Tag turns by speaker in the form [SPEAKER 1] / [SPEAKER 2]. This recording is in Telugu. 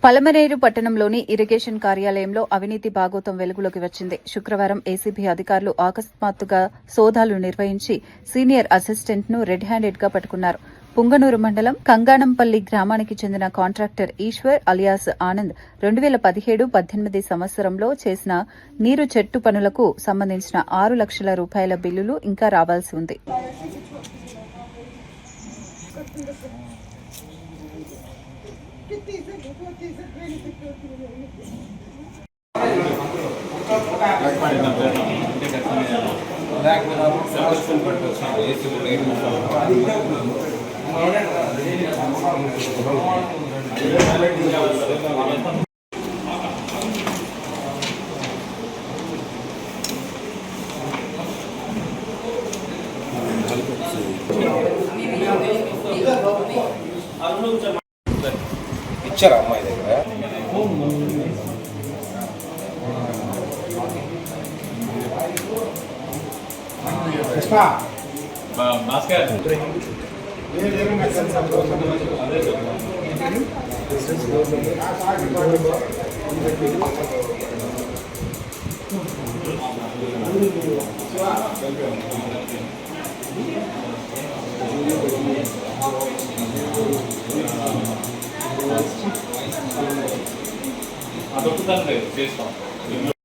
[SPEAKER 1] పలమనేరు పట్టణంలోని ఇరిగేషన్ కార్యాలయంలో అవినీతి భాగోతం వెలుగులోకి వచ్చింది. శుక్రవారం ఏసీబీ అధికారులు అకస్మాత్తుగా సోదాలు నిర్వహించి సీనియర్ అసిస్టెంట్ ను రెడ్ హ్యాండెడ్ గా పట్టుకున్నారు. పుంగనూరు మండలం కంగాణంపల్లి గ్రామానికి చెందిన కాంట్రాక్టర్ ఈశ్వర్ అలియాస్ ఆనంద్ 2017-18 సంవత్సరంలో చేసిన నీరు చెట్టు పనులకు సంబంధించిన 6 లక్షల రూపాయల బిల్లులు ఇంకా రావాల్సి ఉంది.
[SPEAKER 2] ఇచ్చారా అమ్మాయి దగ్గర
[SPEAKER 3] అదొకదాన్ని చేస్తాం.